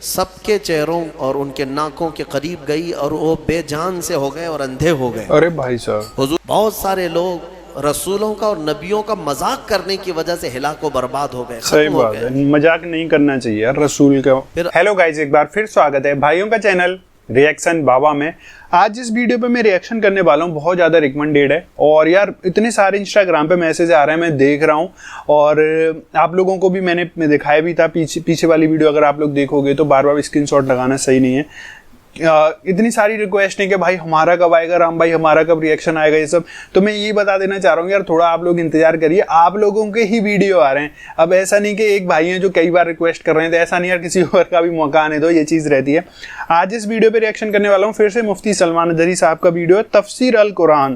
سب کے چہروں اور ان کے ناکوں کے قریب گئی اور وہ بے جان سے ہو گئے اور اندھے ہو گئے۔ ارے بھائی صاحب، حضور بہت سارے لوگ رسولوں کا اور نبیوں کا مذاق کرنے کی وجہ سے ہلاک و برباد ہو گئے، صحیح ختم ہو بات گئے۔ ہے، مذاق نہیں کرنا چاہیے یار رسول کا۔ ہیلو گائز، ایک بار پھر سواگت ہے بھائیوں کا چینل ریئیکشن بابا میں۔ آج اس ویڈیو پہ میں ریئیکشن کرنے والا ہوں، بہت زیادہ ریکمنڈیڈ ہے، اور یار اتنے سارے انسٹاگرام پہ میسیج آ رہے ہیں، میں دیکھ رہا ہوں، اور آپ لوگوں کو بھی میں نے دکھایا بھی تھا پیچھے والی ویڈیو اگر آپ لوگ دیکھو گے تو بار بار اسکرین شاٹ لگانا صحیح نہیں ہے۔ اتنی ساری ریکویسٹ ہیں کہ بھائی ہمارا کب آئے گا، رام بھائی ہمارا کب ریئیکشن آئے گا، یہ سب تو میں یہی بتا دینا چاہ رہا ہوں یار تھوڑا آپ لوگ انتظار کریے، آپ لوگوں کے ہی ویڈیو آ رہے ہیں۔ اب ایسا نہیں کہ ایک بھائی ہیں جو کئی بار ریکویسٹ کر رہے ہیں، تو ایسا نہیں یار کسی اور کا بھی موقع آنے دو، یہ چیز رہتی ہے۔ آج اس ویڈیو پہ ریئیکشن کرنے والا ہوں پھر سے مفتی سلمان اظہری صاحب کا ویڈیو ہے تفسیر القرآن،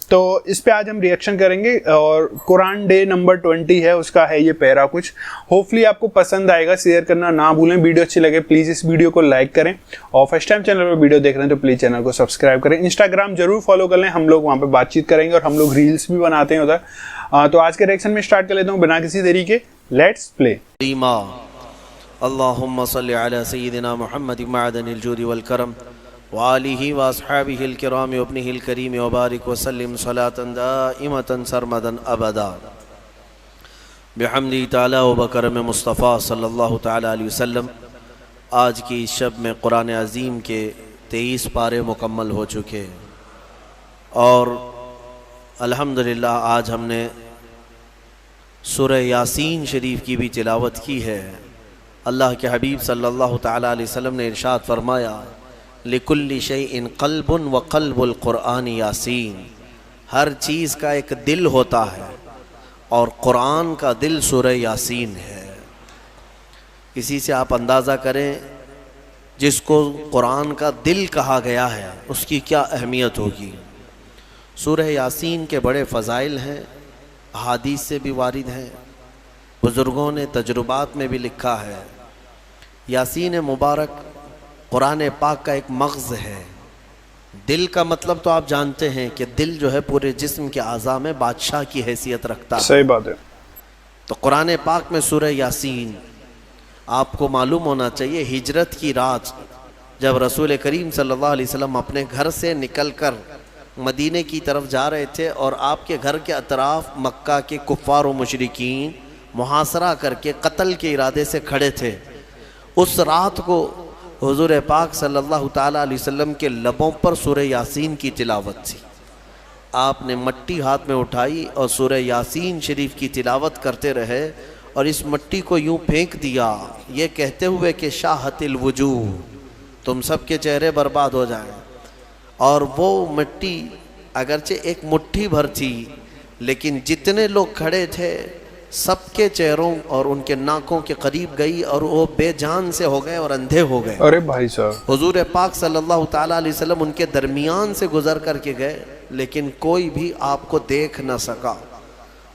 تو اس پہ آج ہم ریئیکشن کریں گے، اور قرآن ڈے نمبر 20 ہے، اس کا ہے یہ پیرا کچھ۔ ہوپفلی آپ کو پسند آئے گا، شیئر کرنا نہ بھولیں، ویڈیو اچھی لگے پلیز اس ویڈیو کو لائک کریں، اور فرسٹ ٹائم چینل پہ ویڈیو دیکھ رہے ہیں تو پلیز چینل کو سبسکرائب کریں۔ انسٹاگرام ضرور فالو کر لیں، ہم لوگ وہاں پہ بات چیت کریں گے اور ہم لوگ ریلس بھی بناتے ہیں ادھر۔ تو آج کے ریئیکشن میں اسٹارٹ کر لیتا ہوں بنا کسی دیری کے، لیٹس پلے۔ اللہم صلی علی سیدنا محمد معدن الجود والکرم وآلہ واصحابہ الکرام وابنہ الکریم وبارک وسلم صلاة دائمة سرمدا ابدا بحمدہ تعالی و بکرم مصطفیٰ صلی اللہ تعالی علیہ وسلم۔ آج کی اس شب میں قرآن عظیم کے 23 پارے مکمل ہو چکے، اور الحمدللہ آج ہم نے سورہ یاسین شریف کی بھی تلاوت کی ہے۔ اللہ کے حبیب صلی اللہ تعالی علیہ وسلم نے ارشاد فرمایا، لِكُلِّ شَيْءٍ قَلْبٌ وَقَلْبُ الْقُرْآنِ یاسین، ہر چیز کا ایک دل ہوتا ہے اور قرآن کا دل سورہ یاسین ہے۔ اسی سے آپ اندازہ کریں جس کو قرآن کا دل کہا گیا ہے اس کی کیا اہمیت ہوگی۔ سورہ یاسین کے بڑے فضائل ہیں، احادیث سے بھی وارد ہیں، بزرگوں نے تجربات میں بھی لکھا ہے۔ یاسین مبارک قرآن پاک کا ایک مغز ہے۔ دل کا مطلب تو آپ جانتے ہیں کہ دل جو ہے پورے جسم کے اعضاء میں بادشاہ کی حیثیت رکھتا ہے۔ صحیح بات ہے۔ تو قرآن پاک میں سورہ یاسین، آپ کو معلوم ہونا چاہیے ہجرت کی رات جب رسول کریم صلی اللہ علیہ وسلم اپنے گھر سے نکل کر مدینے کی طرف جا رہے تھے، اور آپ کے گھر کے اطراف مکہ کے کفار و مشرکین محاصرہ کر کے قتل کے ارادے سے کھڑے تھے، اس رات کو حضور پاک صلی اللہ تعالیٰ علیہ وسلم کے لبوں پر سورہ یاسین کی تلاوت تھی۔ آپ نے مٹی ہاتھ میں اٹھائی اور سورہ یاسین شریف کی تلاوت کرتے رہے، اور اس مٹی کو یوں پھینک دیا یہ کہتے ہوئے کہ شاہت الوجوہ، تم سب کے چہرے برباد ہو جائیں۔ اور وہ مٹی اگرچہ ایک مٹھی بھر تھی، لیکن جتنے لوگ کھڑے تھے سب کے چہروں اور ان کے ناکوں کے قریب گئی اور وہ بے جان سے ہو گئے اور اندھے ہو گئے۔ ارے بھائی صاحب، حضور پاک صلی اللہ تعالیٰ علیہ وسلم ان کے درمیان سے گزر کر کے گئے، لیکن کوئی بھی آپ کو دیکھ نہ سکا۔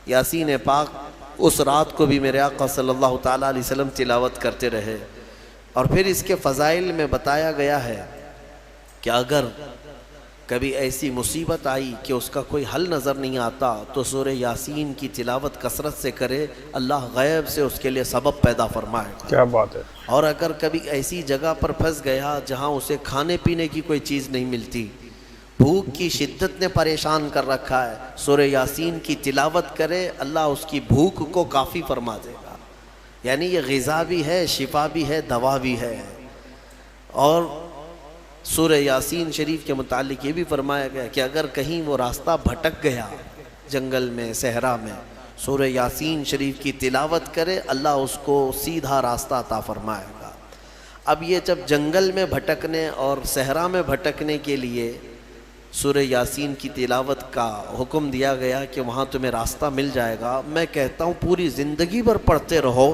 یاسین پاک اس رات کو بھی میرے آقا صلی اللہ تعالیٰ علیہ وسلم تلاوت کرتے رہے۔ اور پھر اس کے فضائل میں بتایا گیا ہے کہ اگر کبھی ایسی مصیبت آئی کہ اس کا کوئی حل نظر نہیں آتا تو سورہ یاسین کی تلاوت کثرت سے کرے، اللہ غیب سے اس کے لیے سبب پیدا فرمائے گا۔ کیا بات ہے۔ اور اگر کبھی ایسی جگہ پر پھنس گیا جہاں اسے کھانے پینے کی کوئی چیز نہیں ملتی، بھوک کی شدت نے پریشان کر رکھا ہے، سورہ یاسین کی تلاوت کرے، اللہ اس کی بھوک کو کافی فرما دے گا۔ یعنی یہ غذا بھی ہے، شفا بھی ہے، دوا بھی ہے۔ اور سورہ یاسین شریف کے متعلق یہ بھی فرمایا گیا کہ اگر کہیں وہ راستہ بھٹک گیا جنگل میں، صحرا میں، سورہ یاسین شریف کی تلاوت کرے، اللہ اس کو سیدھا راستہ عطا فرمائے گا۔ اب یہ جب جنگل میں بھٹکنے اور صحرا میں بھٹکنے کے لیے سورہ یاسین کی تلاوت کا حکم دیا گیا کہ وہاں تمہیں راستہ مل جائے گا، میں کہتا ہوں پوری زندگی بھر پڑھتے رہو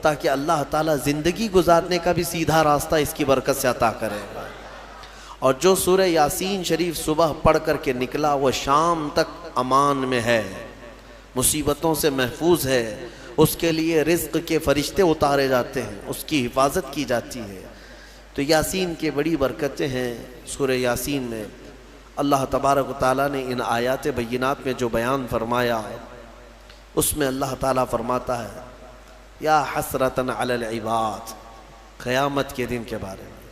تاکہ اللہ تعالیٰ زندگی گزارنے کا بھی سیدھا راستہ اس کی برکت سے عطا کرے گا۔ اور جو سورہ یاسین شریف صبح پڑھ کر کے نکلا وہ شام تک امان میں ہے، مصیبتوں سے محفوظ ہے، اس کے لیے رزق کے فرشتے اتارے جاتے ہیں، اس کی حفاظت کی جاتی ہے۔ تو یاسین کی بڑی برکتیں ہیں سورہ یاسین میں۔ اللہ تبارک و تعالیٰ نے ان آیات بینات میں جو بیان فرمایا اس میں اللہ تعالیٰ فرماتا ہے، یا حسرتاً علی العباد، قیامت کے دن کے بارے میں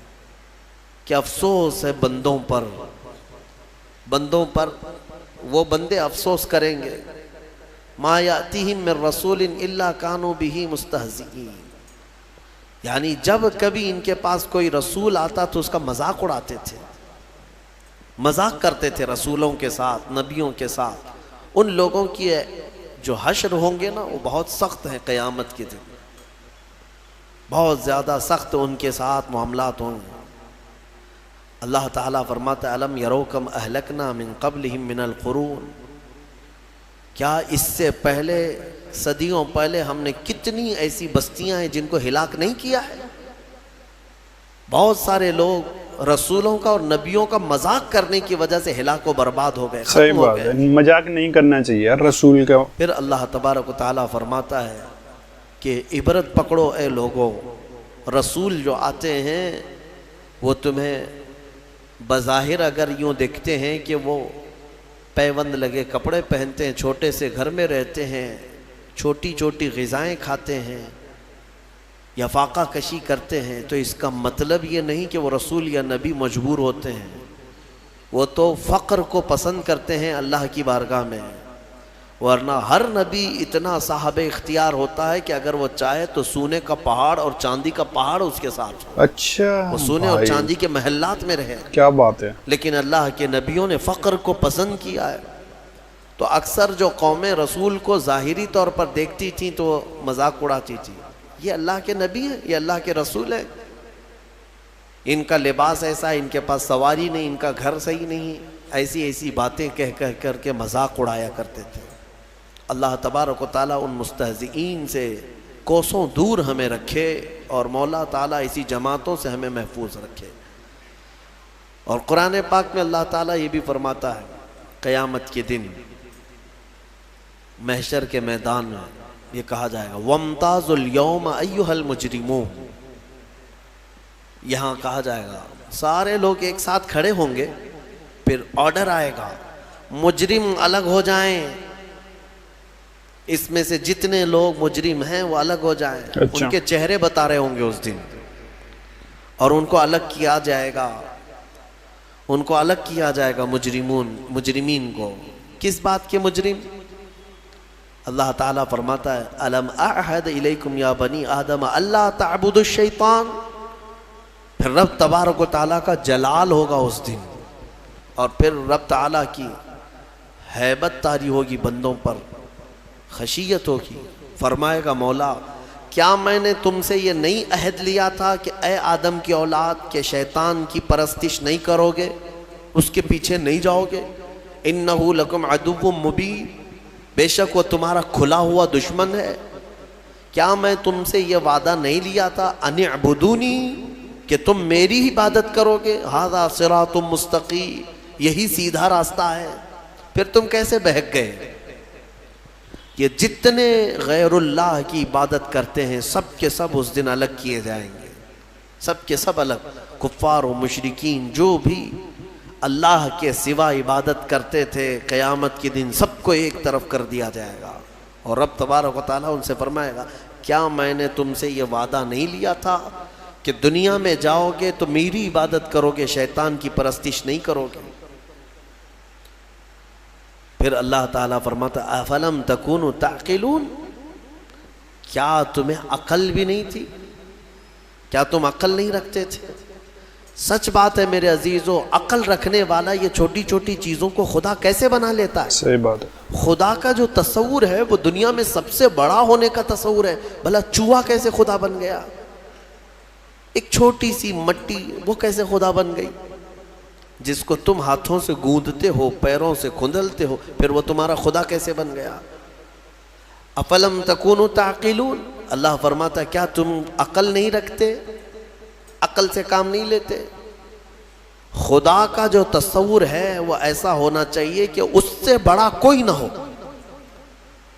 کہ افسوس ہے بندوں پر وہ بندے افسوس کریں گے. ما یاتیہم من رسول الا کانوا بہ مستہزئین، یعنی جب کبھی ان کے پاس کوئی رسول آتا تو اس کا مذاق اڑاتے تھے، مذاق کرتے تھے رسولوں کے ساتھ، نبیوں کے ساتھ. ان لوگوں کی جو حشر ہوں گے نا وہ بہت سخت ہیں قیامت کے دن، بہت زیادہ سخت ان کے ساتھ معاملات ہوں گے. اللہ تعالیٰ فرماتا ہے الم یرو کم اہلکنا من قبلہم من القرون، کیا اس سے پہلے صدیوں پہلے ہم نے کتنی ایسی بستیاں ہیں جن کو ہلاک نہیں کیا ہے. بہت سارے لوگ رسولوں کا اور نبیوں کا مذاق کرنے کی وجہ سے ہلاک و برباد ہو گئے، صحیح بات ہے، مذاق نہیں کرنا چاہیے یار رسول کا. پھر اللہ تبارک و تعالیٰ فرماتا ہے کہ عبرت پکڑو اے لوگوں، رسول جو آتے ہیں وہ تمہیں بظاہر اگر یوں دیکھتے ہیں کہ وہ پیوند لگے کپڑے پہنتے ہیں، چھوٹے سے گھر میں رہتے ہیں، چھوٹی چھوٹی غذائیں کھاتے ہیں یا فاقہ کشی کرتے ہیں، تو اس کا مطلب یہ نہیں کہ وہ رسول یا نبی مجبور ہوتے ہیں. وہ تو فقر کو پسند کرتے ہیں اللہ کی بارگاہ میں، ورنہ ہر نبی اتنا صاحب اختیار ہوتا ہے کہ اگر وہ چاہے تو سونے کا پہاڑ اور چاندی کا پہاڑ اس کے ساتھ ہو. اچھا، وہ سونے اور چاندی کے محلات میں رہے. کیا بات ہے. لیکن اللہ کے نبیوں نے فقر کو پسند کیا ہے. تو اکثر جو قومیں رسول کو ظاہری طور پر دیکھتی تھیں تو وہ مذاق اڑاتی تھی، یہ اللہ کے نبی ہیں، یہ اللہ کے رسول ہیں، ان کا لباس ایسا ہے، ان کے پاس سواری نہیں، ان کا گھر صحیح نہیں، ایسی باتیں کہہ کر کے مذاق اڑایا کرتے تھے. اللہ تبارک و تعالیٰ ان مستہزئین سے کوسوں دور ہمیں رکھے، اور مولا تعالیٰ اسی جماعتوں سے ہمیں محفوظ رکھے. اور قرآن پاک میں اللہ تعالیٰ یہ بھی فرماتا ہے قیامت کے دن محشر کے میدان میں یہ کہا جائے گا وَامْتَازُوا الْيَوْمَ أَيُّهَا الْمُجْرِمُونَ. یہاں کہا جائے گا سارے لوگ ایک ساتھ کھڑے ہوں گے، پھر آرڈر آئے گا مجرم الگ ہو جائیں، اس میں سے جتنے لوگ مجرم ہیں وہ الگ ہو جائیں. ان کے چہرے بتا رہے ہوں گے اس دن، اور ان کو الگ کیا جائے گا، ان کو الگ کیا جائے گا مجرمین کو. کس بات کے مجرم؟ اللہ تعالیٰ فرماتا ہے الم اعہد الیکم یا بنی آدم اللہ تعبدوا الشیطان. پھر رب تبارک و تعالیٰ کا جلال ہوگا اس دن، اور پھر رب تعالیٰ کی ہیبت طاری ہوگی بندوں پر، خشیت ہوگی. فرمائے گا مولا کیا میں نے تم سے یہ نہیں عہد لیا تھا کہ اے آدم کی اولاد کے شیطان کی پرستش نہیں کرو گے، اس کے پیچھے نہیں جاؤ گے. انہ لکم عدو مبین، بے شک وہ تمہارا کھلا ہوا دشمن ہے. کیا میں تم سے یہ وعدہ نہیں لیا تھا ان اعبدونی، کہ تم میری عبادت کرو گے. ھذا صراط مستقیم، یہی سیدھا راستہ ہے. پھر تم کیسے بہک گئے؟ یہ جتنے غیر اللہ کی عبادت کرتے ہیں سب کے سب اس دن الگ کیے جائیں گے، سب کے سب الگ. کفار و مشرکین جو بھی اللہ کے سوا عبادت کرتے تھے قیامت کے دن سب کو ایک طرف کر دیا جائے گا. اور رب تبارک و تعالیٰ ان سے فرمائے گا کیا میں نے تم سے یہ وعدہ نہیں لیا تھا کہ دنیا میں جاؤ گے تو میری عبادت کرو گے، شیطان کی پرستش نہیں کرو گے. پھر اللہ تعالیٰ فرماتا افلم تکونوا تعقلون، کیا تمہیں عقل بھی نہیں تھی؟ کیا تم عقل نہیں رکھتے تھے؟ سچ بات ہے میرے عزیزو، عقل رکھنے والا یہ چھوٹی چھوٹی چیزوں کو خدا کیسے بنا لیتا ہے. صحیح بات ہے. خدا کا جو تصور ہے وہ دنیا میں سب سے بڑا ہونے کا تصور ہے. بھلا چوہا کیسے خدا بن گیا؟ ایک چھوٹی سی مٹی وہ کیسے خدا بن گئی؟ جس کو تم ہاتھوں سے گوندتے ہو، پیروں سے کھندلتے ہو، پھر وہ تمہارا خدا کیسے بن گیا؟ افلم تکونوا تعقلون. اللہ فرماتا ہے کیا تم عقل نہیں رکھتے، عقل سے کام نہیں لیتے؟ خدا کا جو تصور ہے وہ ایسا ہونا چاہیے کہ اس سے بڑا کوئی نہ ہو،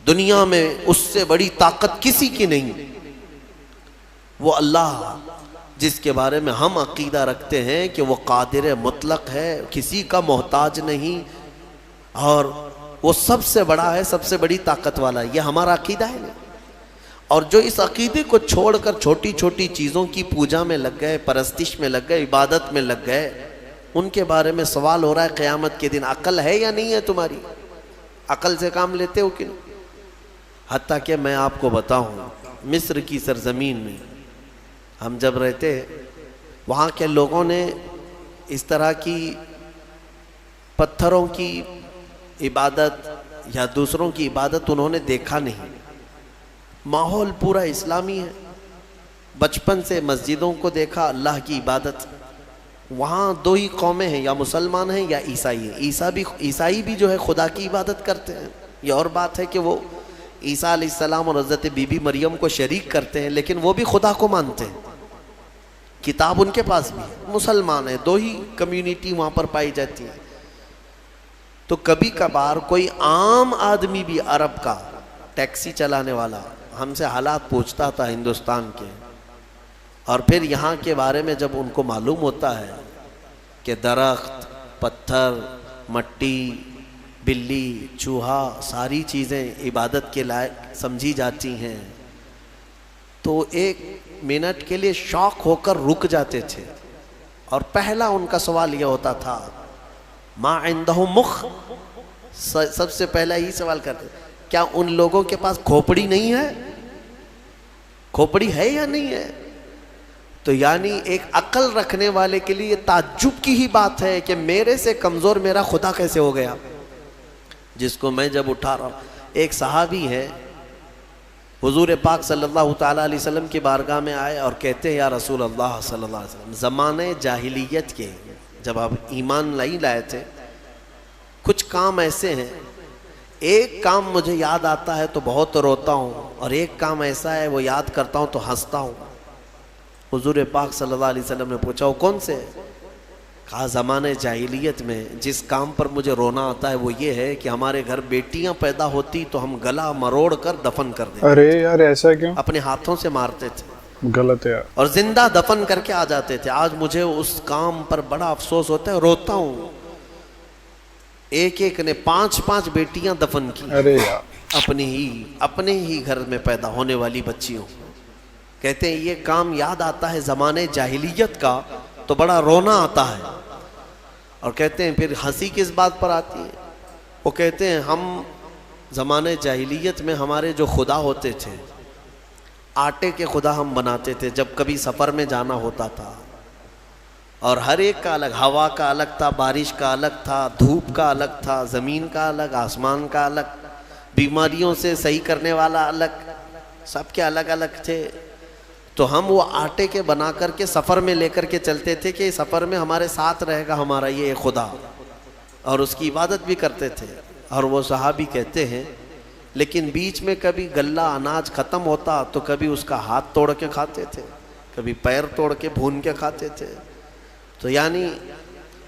دنیا میں اس سے بڑی طاقت کسی کی نہیں. وہ اللہ جس کے بارے میں ہم عقیدہ رکھتے ہیں کہ وہ قادر مطلق ہے، کسی کا محتاج نہیں، اور وہ سب سے بڑا ہے، سب سے بڑی طاقت والا ہے، یہ ہمارا عقیدہ ہے نا. اور جو اس عقیدے کو چھوڑ کر چھوٹی چھوٹی چیزوں کی پوجا میں لگ گئے، پرستش میں لگ گئے، عبادت میں لگ گئے، ان کے بارے میں سوال ہو رہا ہے قیامت کے دن، عقل ہے یا نہیں ہے تمہاری؟ عقل سے کام لیتے ہو کہ نہیں؟ حتیٰ کہ میں آپ کو بتاؤں، مصر کی سرزمین میں ہم جب رہتے، وہاں کے لوگوں نے اس طرح کی پتھروں کی عبادت یا دوسروں کی عبادت انہوں نے دیکھا نہیں۔ ماحول پورا اسلامی ہے، بچپن سے مسجدوں کو دیکھا، اللہ کی عبادت۔ وہاں دو ہی قومیں ہیں، یا مسلمان ہیں یا عیسائی ہیں۔ عیسائی بھی جو ہے خدا کی عبادت کرتے ہیں، یہ اور بات ہے کہ وہ عیسیٰ علیہ السلام اور حضرت بی بی مریم کو شریک کرتے ہیں، لیکن وہ بھی خدا کو مانتے ہیں، کتاب ان کے پاس بھی ہے۔ مسلمان ہیں، دو ہی کمیونٹی وہاں پر پائی جاتی ہے۔ تو کبھی کبھار کوئی عام آدمی بھی عرب کا ٹیکسی چلانے والا ہم سے حالات پوچھتا تھا ہندوستان کے، اور پھر یہاں کے بارے میں جب ان کو معلوم ہوتا ہے کہ درخت، پتھر، مٹی، بلی، چوہا، ساری چیزیں عبادت کے لائق سمجھی جاتی ہیں، تو ایک منٹ کے لیے شاک ہو کر رک جاتے تھے، اور پہلا ان کا سوال یہ ہوتا تھا ما عندهم مخ، سب سے پہلا یہی سوال کرتے، کیا ان لوگوں کے پاس کھوپڑی نہیں ہے؟ کھوپڑی ہے یا نہیں ہے؟ تو یعنی ایک عقل رکھنے والے کے لیے تعجب کی ہی بات ہے کہ میرے سے کمزور میرا خدا کیسے ہو گیا، جس کو میں جب اٹھا رہا ہوں۔ ایک صحابی ہے، حضور پاک صلی اللہ تعالیٰ علیہ وسلم کی بارگاہ میں آئے اور کہتے ہیں یا رسول اللہ صلی اللہ علیہ وسلم، زمانے جاہلیت کے جب آپ ایمان نہیں لائے تھے، کچھ کام ایسے ہیں، ایک کام مجھے یاد آتا ہے تو بہت روتا ہوں، اور ایک کام ایسا ہے وہ یاد کرتا ہوں تو ہنستا ہوں۔ حضور پاک صلی اللہ علیہ وسلم نے پوچھا وہ کون سے؟ کہا زمانے جاہلیت میں جس کام پر مجھے رونا آتا ہے وہ یہ ہے کہ ہمارے گھر بیٹیاں پیدا ہوتی تو ہم گلا مروڑ کر دفن کر دیتے۔ ارے یار ایسا کیوں؟ اپنے ہاتھوں سے مارتے تھے، غلط ہے یار، اور زندہ دفن کر کے آ جاتے تھے۔ آج مجھے اس کام پر بڑا افسوس ہوتا ہے، روتا ہوں۔ ایک ایک نے 5 بیٹیاں دفن کی، ارے یار، اپنے ہی گھر میں پیدا ہونے والی بچیوں۔ کہتے ہیں یہ کام یاد آتا ہے زمانے جاہلیت کا تو بڑا رونا آتا ہے، اور کہتے ہیں پھر ہنسی کس بات پر آتی ہے؟ وہ کہتے ہیں ہم زمانے جاہلیت میں ہمارے جو خدا ہوتے تھے، آٹے کے خدا ہم بناتے تھے جب کبھی سفر میں جانا ہوتا تھا، اور ہر ایک کا الگ، ہوا کا الگ تھا، بارش کا الگ تھا، دھوپ کا الگ تھا، زمین کا الگ، آسمان کا الگ، بیماریوں سے صحیح کرنے والا الگ، سب کے الگ الگ تھے۔ تو ہم وہ آٹے کے بنا کر کے سفر میں لے کر کے چلتے تھے کہ سفر میں ہمارے ساتھ رہے گا ہمارا یہ خدا، اور اس کی عبادت بھی کرتے تھے۔ اور وہ صحابی کہتے ہیں لیکن بیچ میں کبھی غلہ اناج ختم ہوتا تو کبھی اس کا ہاتھ توڑ کے کھاتے تھے، کبھی پیر توڑ کے بھون کے کھاتے تھے۔ تو یعنی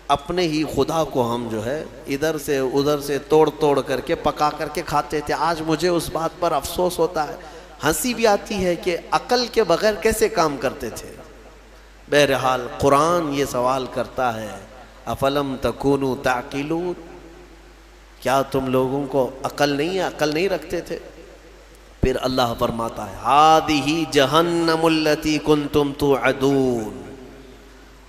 اپنے ہی خدا کو ہم جو ہے ادھر سے ادھر سے توڑ کر کے پکا کر کے کھاتے تھے۔ آج مجھے اس بات پر افسوس ہوتا ہے، ہنسی بھی آتی ہے کہ عقل کے بغیر کیسے کام کرتے تھے۔ بہرحال قرآن یہ سوال کرتا ہے افلم تکونوا تعقلون، کیا تم لوگوں کو عقل نہیں ہے، عقل نہیں رکھتے تھے؟ پھر اللہ فرماتا ہے ہذہ جہنم التی کنتم توعدون،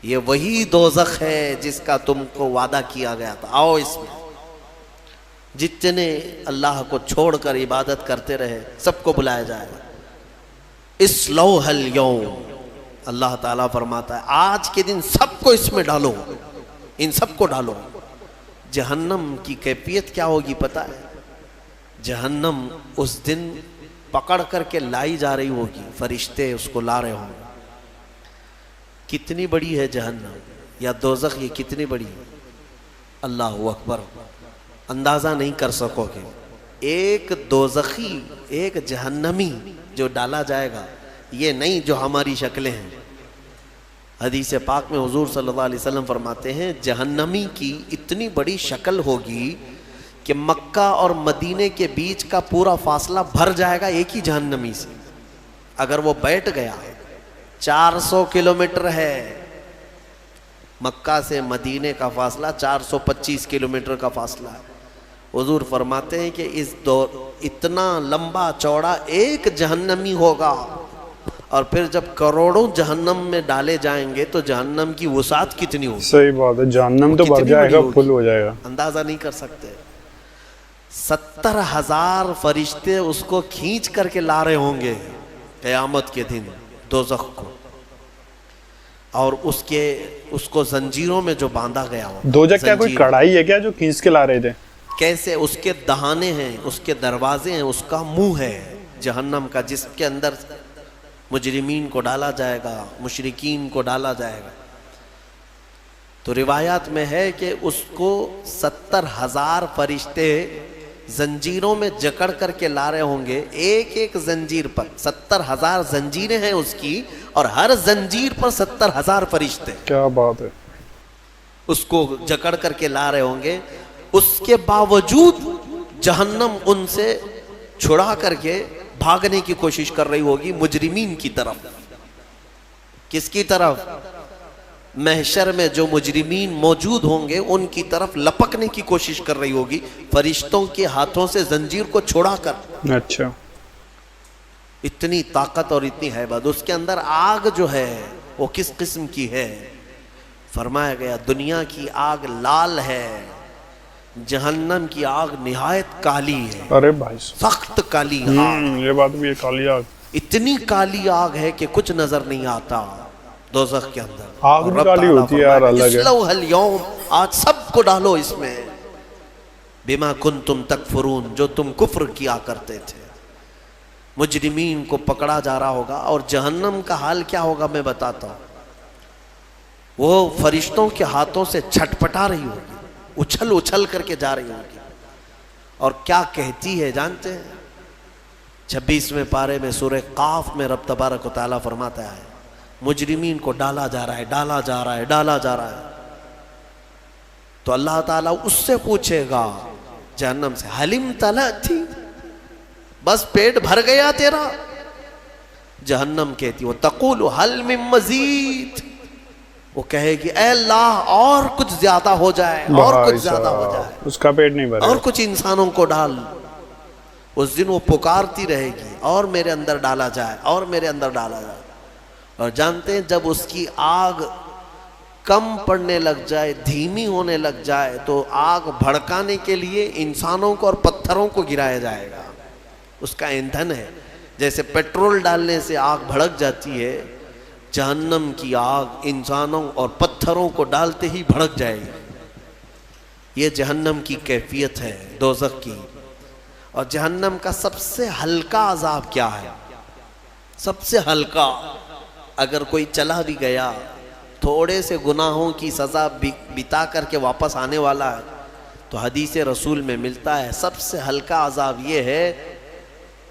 یہ وہی دوزخ ہے جس کا تم کو وعدہ کیا گیا تھا، آؤ اس میں۔ جتنے اللہ کو چھوڑ کر عبادت کرتے رہے سب کو بلایا جائے گا۔ اصلوها اليوم، اللہ تعالیٰ فرماتا ہے آج کے دن سب کو اس میں ڈالو، ان سب کو ڈالو۔ جہنم کی کیفیت کیا ہوگی پتہ ہے؟ جہنم اس دن پکڑ کر کے لائی جا رہی ہوگی، فرشتے اس کو لا رہے ہوں گے۔ کتنی بڑی ہے جہنم یا دوزخ، یہ کتنی بڑی ہے، اللہ اکبر، اندازہ نہیں کر سکو گے۔ ایک دوزخی، ایک جہنمی جو ڈالا جائے گا، یہ نہیں جو ہماری شکلیں ہیں۔ حدیث پاک میں حضور صلی اللہ علیہ وسلم فرماتے ہیں جہنمی کی اتنی بڑی شکل ہوگی کہ مکہ اور مدینے کے بیچ کا پورا فاصلہ بھر جائے گا ایک ہی جہنمی سے۔ اگر وہ بیٹھ گیا، 400 کلومیٹر ہے مکہ سے مدینے کا فاصلہ، 425 کلومیٹر کا فاصلہ ہے، حضور فرماتے ہیں کہ اس دور اتنا لمبا چوڑا ایک جہنمی ہوگا، اور پھر جب کروڑوں جہنم میں ڈالے جائیں گے تو جہنم کی وسعت کتنی ہوگی. صحیح بات ہے، جہنم تو بڑھ جائے گا، فل ہو جائے گا، اندازہ نہیں کر سکتے. 70,000 فرشتے اس کو کھینچ کر کے لا رہے ہوں گے قیامت کے دن دوزخ کو، اور اس کو زنجیروں میں جو باندھا گیا ہو. دوزخ کیا کوئی کڑائی ہے کیا جو کھینچ کے لا رہے تھے؟ کیسے اس کے دہانے ہیں، اس کے دروازے ہیں، اس کا منہ ہے جہنم کا، جس کے اندر مجرمین کو ڈالا جائے گا، مشرکین کو ڈالا جائے گا. تو روایات میں ہے کہ اس کو 70,000 فرشتے زنجیروں میں جکڑ کر کے لا رہے ہوں گے. ایک ایک زنجیر پر 70,000 زنجیریں ہیں اس کی، اور ہر زنجیر پر 70,000 فرشتے. کیا بات ہے. اس کو جکڑ کر کے لا رہے ہوں گے. اس کے باوجود جہنم ان سے چھڑا کر کے بھاگنے کی کوشش کر رہی ہوگی مجرمین کی طرف. کس کی طرف؟ محشر میں جو مجرمین موجود ہوں گے ان کی طرف لپکنے کی کوشش کر رہی ہوگی فرشتوں کے ہاتھوں سے زنجیر کو چھڑا کر. اچھا، اتنی طاقت اور اتنی ہیبت. اس کے اندر آگ جو ہے وہ کس قسم کی ہے؟ فرمایا گیا دنیا کی آگ لال ہے، جہنم کی آگ نہایت کالی ہے. ارے بھائی سخت کالی آگ. یہ بات بھی ہے، کالی آگ. اتنی کالی آگ ہے کہ کچھ نظر نہیں آتا دوزخ کے اندر. آگ بھی کالی ہوتی ہے یار، الگ ہے. اسلوہ اليوم، آج سب کو ڈالو اس میں. بما کنتم تکفرون، جو تم کفر کیا کرتے تھے. مجرمین کو پکڑا جا رہا ہوگا، اور جہنم کا حال کیا ہوگا میں بتاتا ہوں. وہ فرشتوں کے ہاتھوں سے چھٹپٹا رہی ہوگی، اچھل اچھل کر کے جا رہی ہوگی. اور کیا کہتی ہے جانتے ہیں؟ 26ویں پارے میں سورہ قاف میں رب تبارک و تعالیٰ فرماتا ہے مجرمین کو ڈالا جا رہا ہے، ڈالا جا رہا ہے، ڈالا جا رہا ہے. تو اللہ تعالیٰ اس سے پوچھے گا جہنم سے، حلم تلأتی، بس پیٹ بھر گیا تیرا؟ جہنم کہتی وہ تقول حل من مزید، وہ کہے گی اے اللہ اور کچھ زیادہ ہو جائے، اور کچھ زیادہ ہو جائے. اس کا پیٹ نہیں بھرے، اور کچھ انسانوں کو ڈال. اس دن وہ پکارتی رہے گی اور میرے اندر ڈالا جائے، اور میرے اندر ڈالا جائے. اور جانتے ہیں جب اس کی آگ کم پڑنے لگ جائے، دھیمی ہونے لگ جائے، تو آگ بھڑکانے کے لیے انسانوں کو اور پتھروں کو گرایا جائے گا. اس کا ایندھن ہے. جیسے پیٹرول ڈالنے سے آگ بھڑک جاتی ہے، جہنم کی آگ انسانوں اور پتھروں کو ڈالتے ہی بھڑک جائے گی. یہ جہنم کی کیفیت ہے دوزخ کی. اور جہنم کا سب سے ہلکا عذاب کیا ہے؟ سب سے ہلکا. اگر کوئی چلا بھی گیا، تھوڑے سے گناہوں کی سزا بتا کر کے واپس آنے والا ہے، تو حدیث رسول میں ملتا ہے سب سے ہلکا عذاب یہ ہے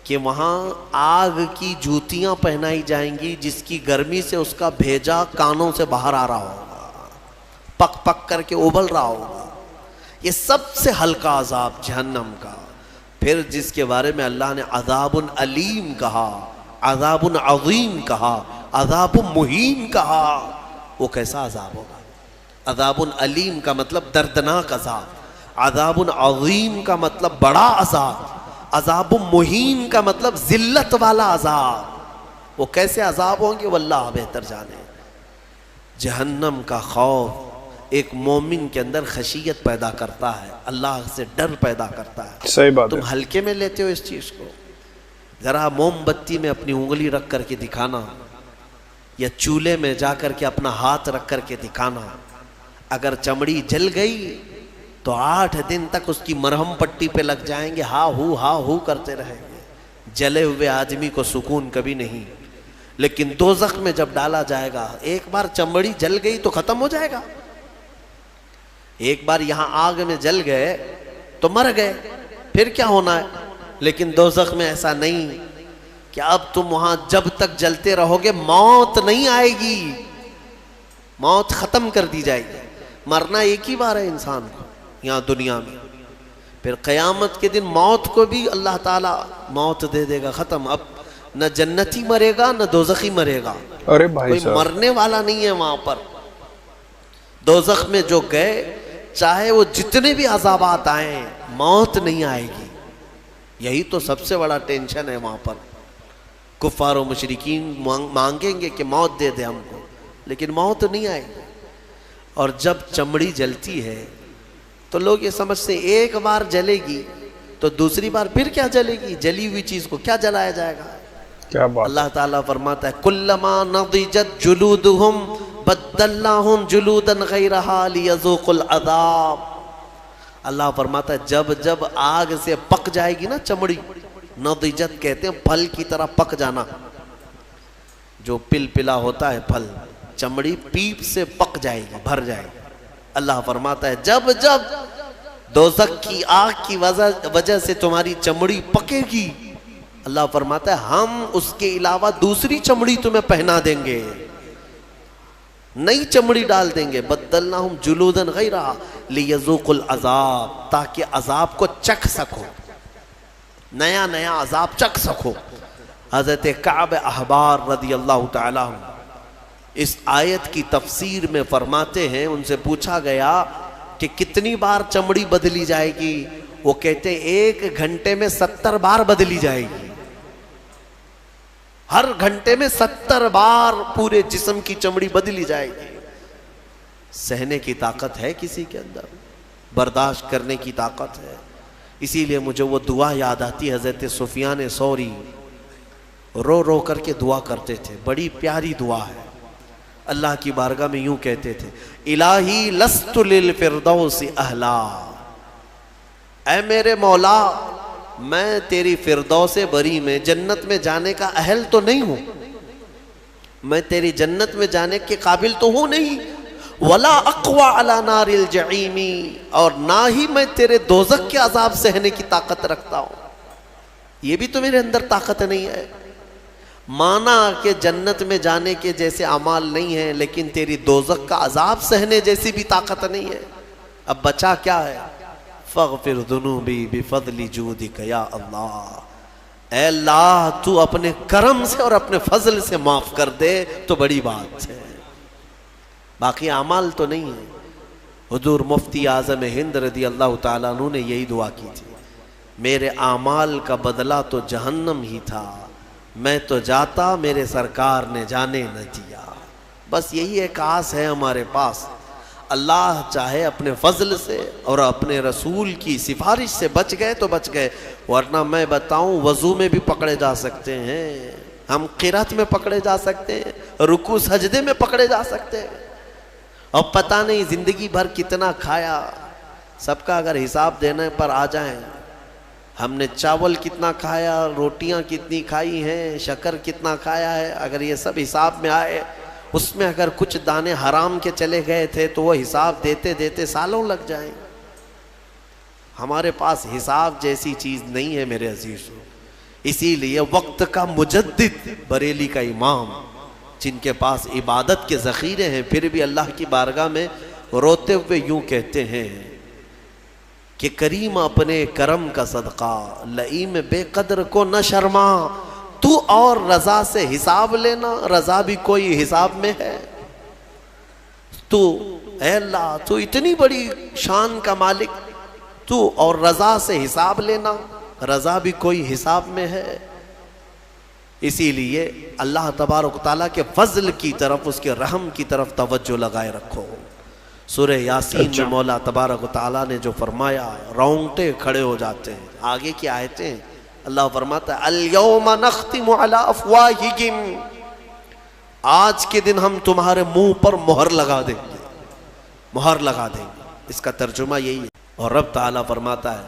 کہ وہاں آگ کی جوتیاں پہنائی جائیں گی جس کی گرمی سے اس کا بھیجا کانوں سے باہر آ رہا ہوگا، پک پک کر کے ابل رہا ہوگا. یہ سب سے ہلکا عذاب جہنم کا. پھر جس کے بارے میں اللہ نے عذاب علیم کہا، عذاب عظیم کہا، عذاب مہین کہا، وہ کیسا عذاب ہوگا؟ عذاب علیم کا مطلب دردناک عذاب، عذاب عظیم کا مطلب بڑا عذاب، عذاب مہین کا مطلب ذلت والا عذاب. وہ کیسے عذاب ہوں گے واللہ بہتر جانے. جہنم کا خوف ایک مومن کے اندر خشیت پیدا کرتا ہے، اللہ سے ڈر پیدا کرتا ہے. صحیح بات ہے. تم ہلکے میں لیتے ہو اس چیز کو. ذرا موم بتی میں اپنی انگلی رکھ کر کے دکھانا، یا چولہے میں جا کر کے اپنا ہاتھ رکھ کر کے دکھانا. اگر چمڑی جل گئی تو 8 دن تک اس کی مرہم پٹی پہ لگ جائیں گے، ہا ہو کرتے رہیں گے. جلے ہوئے آدمی کو سکون کبھی نہیں. لیکن دوزخ میں جب ڈالا جائے گا، ایک بار چمڑی جل گئی تو ختم ہو جائے گا. ایک بار یہاں آگ میں جل گئے تو مر گئے، پھر کیا ہونا ہے. لیکن دوزخ میں ایسا نہیں کہ اب تم وہاں جب تک جلتے رہو گے موت نہیں آئے گی، موت ختم کر دی جائے گی. مرنا ایک ہی بار ہے انسان کو یہاں دنیا میں. پھر قیامت کے دن موت کو بھی اللہ تعالیٰ موت دے دے گا، ختم. اب نہ جنتی مرے گا نہ دوزخی مرے گا. ارے بھائی کوئی صاحب، مرنے والا نہیں ہے وہاں پر. دوزخ میں جو گئے چاہے وہ جتنے بھی عذابات آئیں موت نہیں آئے گی. یہی تو سب سے بڑا ٹینشن ہے وہاں پر. کفار و مشرکین مانگیں گے کہ موت دے دے ہم کو، لیکن موت نہیں آئے گی. اور جب چمڑی جلتی ہے تو لوگ یہ سمجھتے ہیں ایک بار جلے گی تو دوسری بار پھر کیا جلے گی، جلی ہوئی چیز کو کیا جلایا جائے گا. کیا بات. اللہ تعالیٰ فرماتا ہے کلما نضجت جلودہم بدلناہم جلودا غیرہا لیذوقوا العذاب. اللہ فرماتا ہے جب جب آگ سے پک جائے گی نا چمڑی، نضجت کہتے ہیں پھل کی طرح پک جانا، جو پل پلا ہوتا ہے پھل، چمڑی پیپ سے پک جائے گی، بھر جائے گی. اللہ فرماتا ہے جب جب دوزخ کی آگ کی وجہ سے تمہاری چمڑی پکے گی، اللہ فرماتا ہے ہم اس کے علاوہ دوسری چمڑی تمہیں پہنا دیں گے، نئی چمڑی ڈال دیں گے. بدلناہم جلودا غیرہا لیذوقوا العذاب، تاکہ عذاب کو چکھ سکو، نیا نیا عذاب چکھ سکو. حضرت کعب احبار رضی اللہ تعالیٰ عنہ اس آیت کی تفسیر میں فرماتے ہیں، ان سے پوچھا گیا کہ کتنی بار چمڑی بدلی جائے گی؟ وہ کہتے ہیں 1 گھنٹے میں 70 بار بدلی جائے گی. ہر گھنٹے میں 70 بار پورے جسم کی چمڑی بدلی جائے گی. سہنے کی طاقت ہے کسی کے اندر، برداشت کرنے کی طاقت ہے. اسی لیے مجھے وہ دعا یاد آتی، حضرت سفیان ثوری رو رو کر کے دعا کرتے تھے، بڑی پیاری دعا ہے. اللہ کی بارگاہ میں یوں کہتے تھے الہی لست للفردوس اہلا، اے میرے مولا میں تیری فردوس بری میں جنت میں جانے کا اہل تو نہیں ہوں، میں تیری جنت میں جانے کے قابل تو ہوں نہیں. ولا اقوى على نار الجحیم، اور نہ ہی میں تیرے دوزخ کے عذاب سہنے کی طاقت رکھتا ہوں. یہ بھی تو میرے اندر طاقت نہیں ہے. مانا کہ جنت میں جانے کے جیسے اعمال نہیں ہیں، لیکن تیری دوزخ کا عذاب سہنے جیسی بھی طاقت نہیں ہے. اب بچا کیا ہے؟ فاغفر ذنوبی بفضل جودک یا اللہ، اے اللہ تو اپنے کرم سے اور اپنے فضل سے معاف کر دے تو بڑی بات ہے، باقی اعمال تو نہیں ہے. حضور مفتی اعظم ہند رضی اللہ تعالیٰ عنہ نے یہی دعا کی تھی، میرے اعمال کا بدلہ تو جہنم ہی تھا، میں تو جاتا میرے سرکار نے جانے نہ دیا. بس یہی ایک آس ہے ہمارے پاس، اللہ چاہے اپنے فضل سے اور اپنے رسول کی سفارش سے بچ گئے تو بچ گئے، ورنہ میں بتاؤں وضو میں بھی پکڑے جا سکتے ہیں، ہم قرات میں پکڑے جا سکتے ہیں، رکوع سجدے میں پکڑے جا سکتے ہیں، اور پتہ نہیں زندگی بھر کتنا کھایا. سب کا اگر حساب دینے پر آ جائیں، ہم نے چاول کتنا کھایا، روٹیاں کتنی کھائی ہیں، شکر کتنا کھایا ہے، اگر یہ سب حساب میں آئے، اس میں اگر کچھ دانے حرام کے چلے گئے تھے تو وہ حساب دیتے دیتے سالوں لگ جائیں. ہمارے پاس حساب جیسی چیز نہیں ہے میرے عزیزو. اسی لیے وقت کا مجدد بریلی کا امام، جن کے پاس عبادت کے ذخیرے ہیں، پھر بھی اللہ کی بارگاہ میں روتے ہوئے یوں کہتے ہیں کہ کریم اپنے کرم کا صدقہ، لئیم بے قدر کو نہ شرما، تو اور رضا سے حساب لینا، رضا بھی کوئی حساب میں ہے. تو اے اللہ تو اتنی بڑی شان کا مالک، تو اور رضا سے حساب لینا، رضا بھی کوئی حساب میں ہے. اسی لیے اللہ تبارک و تعالیٰ کے فضل کی طرف، اس کے رحم کی طرف توجہ لگائے رکھو. سورہ یاسین میں مولا تبارک و تعالیٰ نے جو فرمایا، رونگٹے کھڑے ہو جاتے ہیں. آگے کی آیتیں اللہ فرماتا ہے الیوم نختم علی افواہہم، آج کے دن ہم تمہارے منہ پر مہر لگا دیں گے، مہر لگا دیں گے. اس کا ترجمہ یہی ہے. اور رب تعالیٰ فرماتا ہے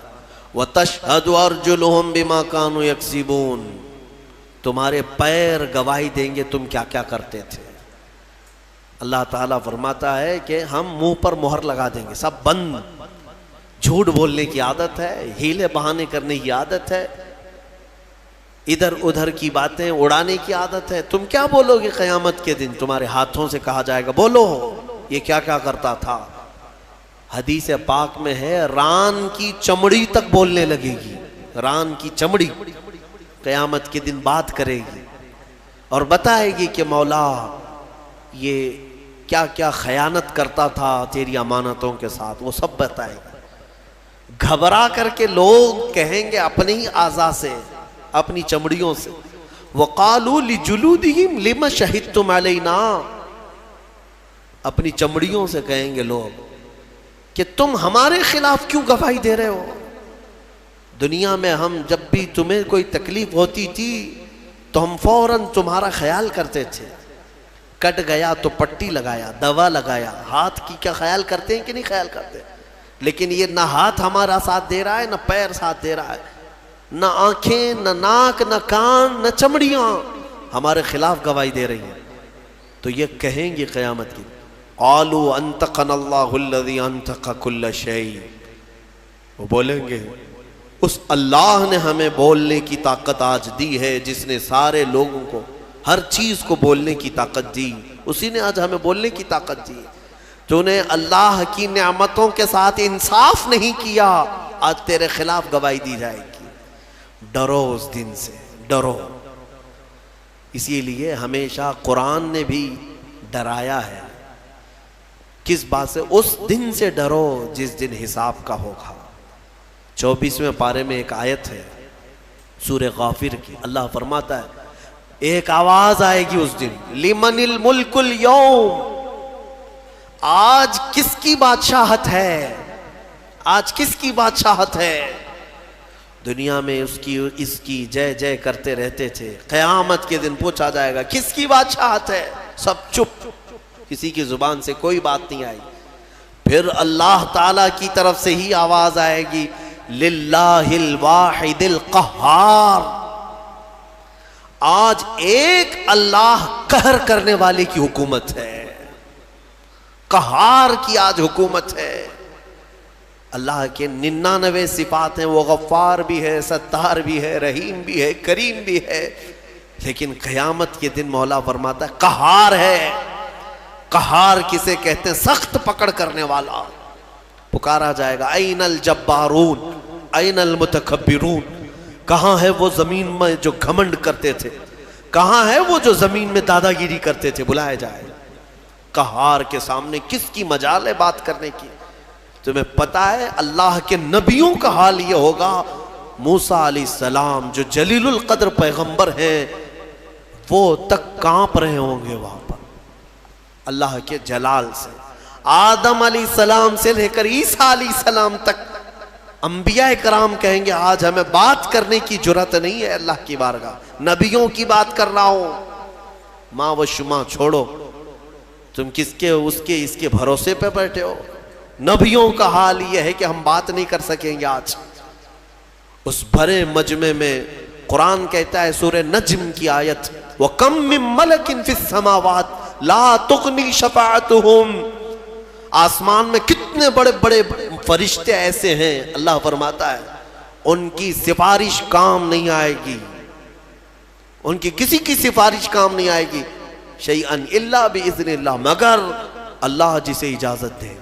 وَتَشْهَدُ أَرْجُلُهُمْ بِمَا كَانُوا يَكْسِبُونَ، تمہارے پیر گواہی دیں گے تم کیا کیا کرتے تھے. اللہ تعالیٰ فرماتا ہے کہ ہم منہ پر مہر لگا دیں گے، سب بند. جھوٹ بولنے کی عادت ہے، ہیلے بہانے کرنے کی عادت ہے، ادھر ادھر کی باتیں اڑانے کی عادت ہے. تم کیا بولو گے قیامت کے دن؟ تمہارے ہاتھوں سے کہا جائے گا بولو یہ کیا کیا کرتا تھا. حدیث پاک میں ہے ران کی چمڑی تک بولنے لگے گی، ران کی چمڑی قیامت کے دن بات کرے گی اور بتائے گی کہ مولا یہ کیا کیا خیانت کرتا تھا تیری امانتوں کے ساتھ، وہ سب بتائے گا۔ گھبرا کر کے لوگ کہیں گے اپنی ہی اعضاء سے، اپنی چمڑیوں سے، وَقَالُوا لِجُلُودِهِمْ لِمَ شَهِدتُّمْ عَلَيْنَا، اپنی چمڑیوں سے کہیں گے لوگ کہ تم ہمارے خلاف کیوں گواہی دے رہے ہو؟ دنیا میں ہم جب بھی تمہیں کوئی تکلیف ہوتی تھی تو ہم فوراً تمہارا خیال کرتے تھے، کٹ گیا تو پٹی لگایا، دوا لگایا، ہاتھ کی کیا خیال کرتے ہیں کہ نہیں خیال کرتے؟ لیکن یہ نہ ہاتھ ہمارا ساتھ دے رہا ہے، نہ پیر ساتھ دے رہا ہے، نہ آنکھیں، نہ ناک، نہ کان، نہ چمڑیاں ہمارے خلاف گواہی دے رہی ہیں۔ تو یہ کہیں گے قیامت کی، قالوا انطقنا اللہ الذی انطق کل شیء، وہ بولیں گے اس اللہ نے ہمیں بولنے کی طاقت آج دی ہے، جس نے سارے لوگوں کو ہر چیز کو بولنے کی طاقت دی، اسی نے آج ہمیں بولنے کی طاقت دی۔ تو نے اللہ کی نعمتوں کے ساتھ انصاف نہیں کیا، آج تیرے خلاف گواہی دی جائے گی۔ ڈرو اس دن سے، ڈرو۔ اسی لیے ہمیشہ قرآن نے بھی ڈرایا ہے، کس بات سے؟ اس دن سے ڈرو جس دن حساب کا ہوگا۔ 24ویں پارے میں ایک آیت ہے سورہ غافر کی، اللہ فرماتا ہے ایک آواز آئے گی اس دن، لمن الملک اليوم، آج کس کی بادشاہت ہے؟ آج کس کی بادشاہت ہے؟ دنیا میں اس کی جے جے کرتے رہتے تھے، قیامت کے دن پوچھا جائے گا کس کی بادشاہت ہے؟ سب چپ، کسی کی زبان سے کوئی بات نہیں آئی۔ پھر اللہ تعالیٰ کی طرف سے ہی آواز آئے گی، للہ الواحد القہار، آج ایک اللہ قہر کرنے والے کی حکومت ہے، قہار کی آج حکومت ہے۔ اللہ کے 99 صفات ہیں، وہ غفار بھی ہے، ستار بھی ہے، رحیم بھی ہے، کریم بھی ہے، لیکن قیامت کے دن مولا فرماتا ہے قہار ہے۔ قہار کسے کہتے ہیں؟ سخت پکڑ کرنے والا۔ پکارا جائے گا این الجبارون این المتکبرون، کہاں ہے وہ زمین میں جو گھمنڈ کرتے تھے، کہاں ہے وہ جو زمین میں دادا گیری کرتے تھے؟ بلائے جائے۔ قہار کے سامنے کس کی مجال ہے بات کرنے کی؟ تمہیں پتا ہے اللہ کے نبیوں کا حال یہ ہوگا، موسیٰ علیہ السلام جو جلیل القدر پیغمبر ہیں وہ تک کانپ رہے ہوں گے وہاں پر اللہ کے جلال سے۔ آدم علیہ السلام سے لے کر عیسیٰ علیہ السلام تک انبیاء کرام کہیں گے آج ہمیں بات کرنے کی جرات نہیں ہے اللہ کی بارگاہ، نبیوں کی بات کر رہا ہوں۔ ماں و شما چھوڑو، تم کس کے اس کے بھروسے پہ بیٹھے ہو؟ نبیوں کا حال یہ ہے کہ ہم بات نہیں کر سکیں گے آج۔ اس بھرے مجمع میں قرآن کہتا ہے سورہ نجم کی آیت، وَكَم مِّن مَلَكٍ فِي السَّمَاوَاتِ لَا تُغْنِي شَفَاعَتُهُمْ، آسمان میں کتنے بڑے بڑے فرشتے ایسے ہیں، اللہ فرماتا ہے ان کی سفارش کام نہیں آئے گی، ان کی کسی کی سفارش کام نہیں آئے گی، شیئن الا باذن اللہ، مگر اللہ جسے اجازت دے۔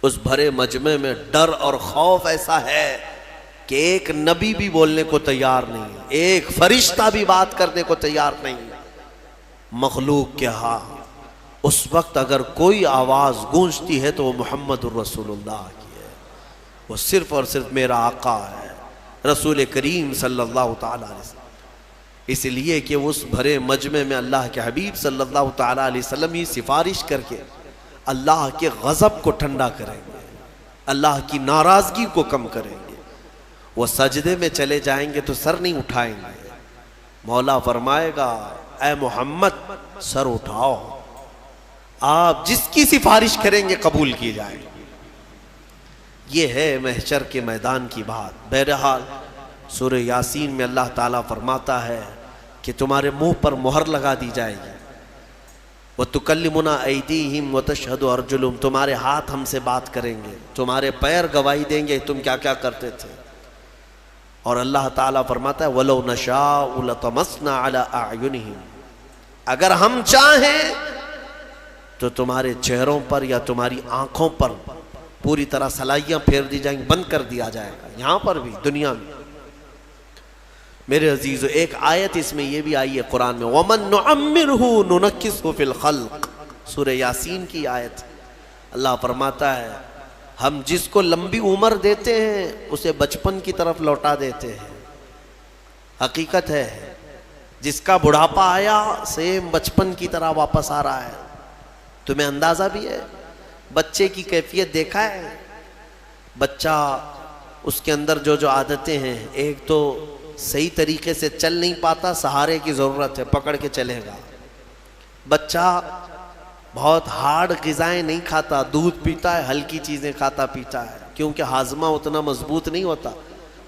اس بھرے مجمع میں ڈر اور خوف ایسا ہے کہ ایک نبی بھی بولنے کو تیار نہیں، ایک فرشتہ بھی بات کرنے کو تیار نہیں۔ مخلوق کے ہاں اس وقت اگر کوئی آواز گونجتی ہے تو وہ محمد الرسول اللہ کی ہے، وہ صرف اور صرف میرا آقا ہے، رسول کریم صلی اللہ تعالیٰ علیہ وسلم۔ اس لیے کہ اس بھرے مجمع میں اللہ کے حبیب صلی اللہ تعالیٰ علیہ وسلم ہی سفارش کر کے اللہ کے غضب کو ٹھنڈا کریں گے، اللہ کی ناراضگی کو کم کریں گے۔ وہ سجدے میں چلے جائیں گے تو سر نہیں اٹھائیں گے، مولا فرمائے گا اے محمد سر اٹھاؤ، آپ جس کی سفارش کریں گے قبول کی جائے گی۔ یہ ہے محشر کے میدان کی بات۔ بہرحال سورہ یاسین میں اللہ تعالیٰ فرماتا ہے کہ تمہارے منہ پر مہر لگا دی جائے گی، وَتُكَلِّمُنَا أَيْدِيهِمْ وَتَشْهَدُ أَرْجُلُهُمْ، تمہارے ہاتھ ہم سے بات کریں گے، تمہارے پیر گواہی دیں گے تم کیا کیا کرتے تھے۔ اور اللہ تعالیٰ فرماتا ہے وَلَوْ نَشَاءُ لَطَمَسْنَا عَلَىٰ أَعْيُنِهِمْ، اگر ہم چاہیں تو تمہارے چہروں پر یا تمہاری آنکھوں پر پوری طرح سلائیاں پھیر دی جائیں گی، بند کر دیا جائے گا، یہاں پر بھی دنیا میں۔ میرے عزیزو ایک آیت اس میں یہ بھی آئی ہے قرآن میں، وَمَن نُعَمِّرْهُ نُنَكِّسْهُ فِي الْخَلْقِ، سورہ یاسین کی آیت. اللہ فرماتا ہے ہم جس کو لمبی عمر دیتے ہیں اسے بچپن کی طرف لوٹا دیتے ہیں. حقیقت ہے جس کا بڑھاپا آیا سیم بچپن کی طرح واپس آ رہا ہے. تمہیں اندازہ بھی ہے بچے کی کیفیت دیکھا ہے؟ بچہ اس کے اندر جو عادتیں ہیں، ایک تو صحیح طریقے سے چل نہیں پاتا، سہارے کی ضرورت ہے، پکڑ کے چلے گا. بچہ بہت ہارڈ غذائیں نہیں کھاتا، دودھ پیتا ہے، ہلکی چیزیں کھاتا پیتا ہے، کیونکہ ہاضمہ اتنا مضبوط نہیں ہوتا.